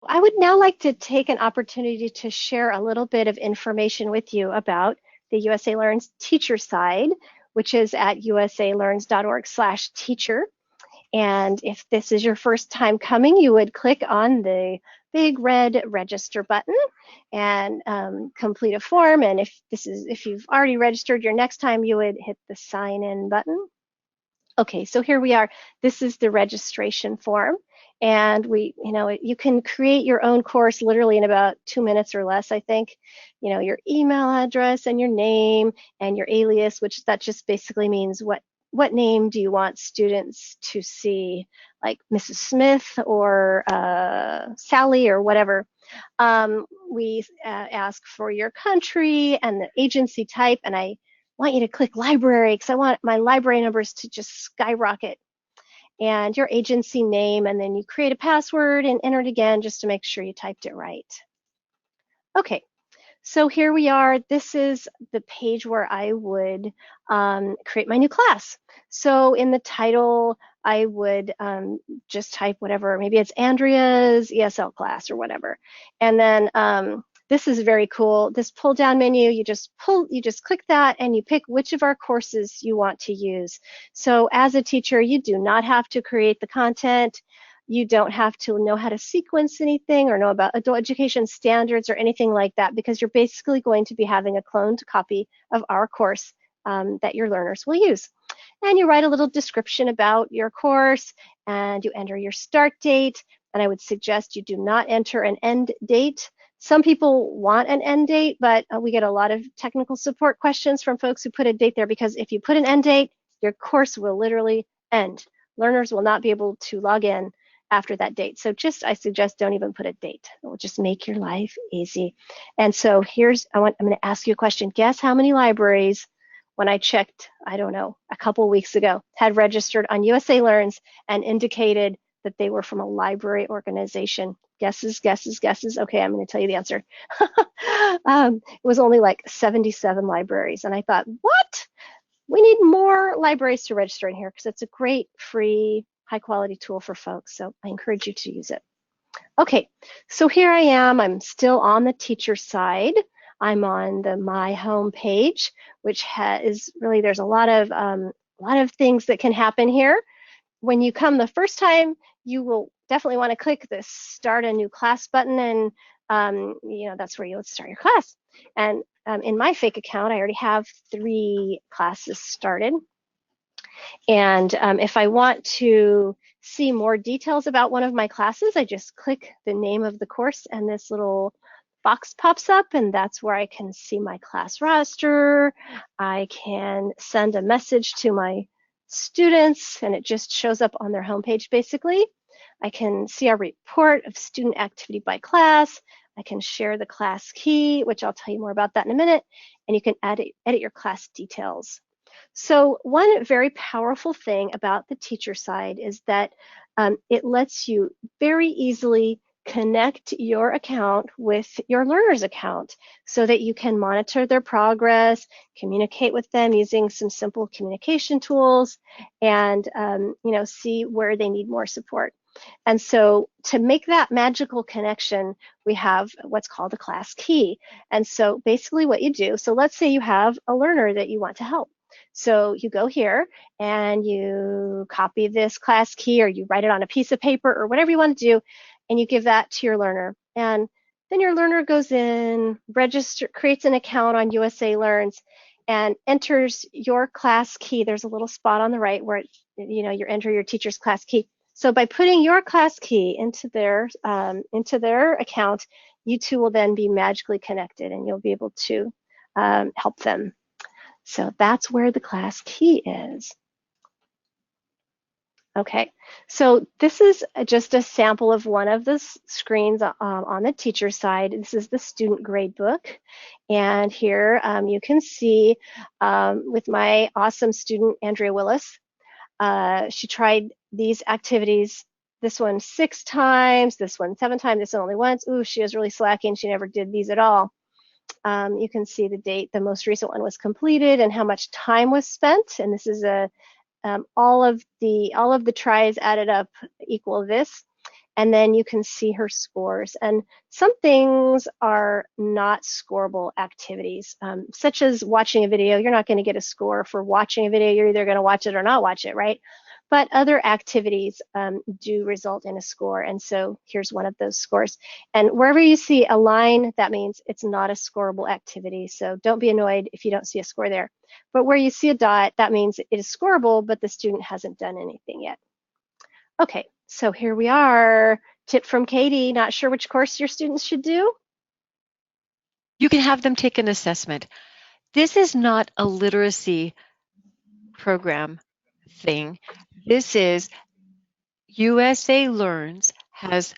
I would now like to take an opportunity to share a little bit of information with you about the USA Learns teacher side, which is at usalearns.org/teacher. And if this is your first time coming, you would click on the big red register button and complete a form. And if you've already registered your next time, you would hit the sign in button. Okay, so here we are. This is the registration form. And you can create your own course literally in about 2 minutes or less, I think. Your email address and your name and your alias, which that just basically means what name do you want students to see, like Mrs. Smith or Sally or whatever. We ask for your country and the agency type, and I want you to click library because I want my library numbers to just skyrocket, and your agency name, and then you create a password and enter it again just to make sure you typed it right. Okay, so here we are. This is the page where I would create my new class. So in the title, I would just type whatever, maybe it's Andrea's ESL class or whatever. And then this is very cool. This pull down menu, you just click that and you pick which of our courses you want to use. So as a teacher, you do not have to create the content. You don't have to know how to sequence anything or know about adult education standards or anything like that, because you're basically going to be having a cloned copy of our course that your learners will use. And you write a little description about your course and you enter your start date. And I would suggest you do not enter an end date. Some people want an end date, but we get a lot of technical support questions from folks who put a date there, because if you put an end date, your course will literally end. Learners will not be able to log in after that date. So I suggest don't even put a date. It will just make your life easy. And so I'm going to ask you a question. Guess how many libraries, when I checked, I don't know, a couple weeks ago, had registered on USA Learns and indicated that they were from a library organization? Guesses, guesses, guesses. Okay, I'm going to tell you the answer. It was only like 77 libraries. And I thought, what? We need more libraries to register in here because it's a great, free, high quality tool for folks. So I encourage you to use it. Okay, so here I am. I'm still on the teacher side. I'm on the My Home page, which is really, there's a lot of things that can happen here. When you come the first time, you will definitely want to click the Start a New Class button, and that's where you'll start your class. And in my fake account, I already have 3 classes started. And if I want to see more details about one of my classes, I just click the name of the course and this little box pops up, and that's where I can see my class roster. I can send a message to my students and it just shows up on their homepage basically. I can see a report of student activity by class. I can share the class key, which I'll tell you more about that in a minute, and you can edit your class details. So one very powerful thing about the teacher side is that it lets you very easily connect your account with your learner's account so that you can monitor their progress, communicate with them using some simple communication tools, and see where they need more support. And so to make that magical connection, we have what's called a class key. And so basically what you do, so let's say you have a learner that you want to help. So you go here and you copy this class key, or you write it on a piece of paper or whatever you want to do, and you give that to your learner. And then your learner goes in, creates an account on USA Learns, and enters your class key. There's a little spot on the right where you enter your teacher's class key. So by putting your class key into their account, you two will then be magically connected, and you'll be able to help them. So that's where the class key is. Okay, so this is just a sample of one of the screens on the teacher side. This is the student gradebook. And here you can see with my awesome student, Andrea Willis, she tried these activities, this one 6 times, this one 7 times, this one only once. Ooh, she was really slacking. She never did these at all. You can see the date the most recent one was completed and how much time was spent. And this is all of the tries added up equal this. and then you can see her scores. And some things are not scoreable activities, such as watching a video. You're not going to get a score for watching a video. You're either going to watch it or not watch it, right? But other activities do result in a score. And so here's one of those scores. And wherever you see a line, that means it's not a scoreable activity. So don't be annoyed if you don't see a score there. But where you see a dot, that means it is scoreable, but the student hasn't done anything yet. Okay, so here we are. Tip from Katie, not sure which course your students should do? You can have them take an assessment. This is not a literacy program thing. This is USA Learns has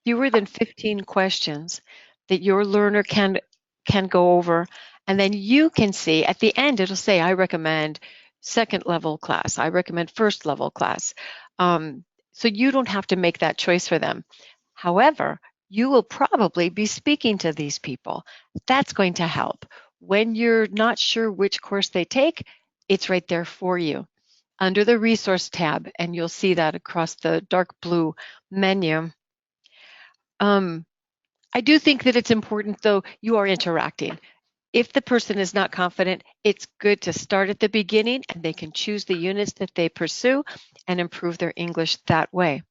fewer than 15 questions that your learner can go over, and then you can see at the end it'll say, I recommend second level class, I recommend first level class. So you don't have to make that choice for them. However, you will probably be speaking to these people. That's going to help. When you're not sure which course they take, it's right there for you under the resource tab, and you'll see that across the dark blue menu. I do think that it's important, though, you are interacting. If the person is not confident, it's good to start at the beginning and they can choose the units that they pursue and improve their English that way.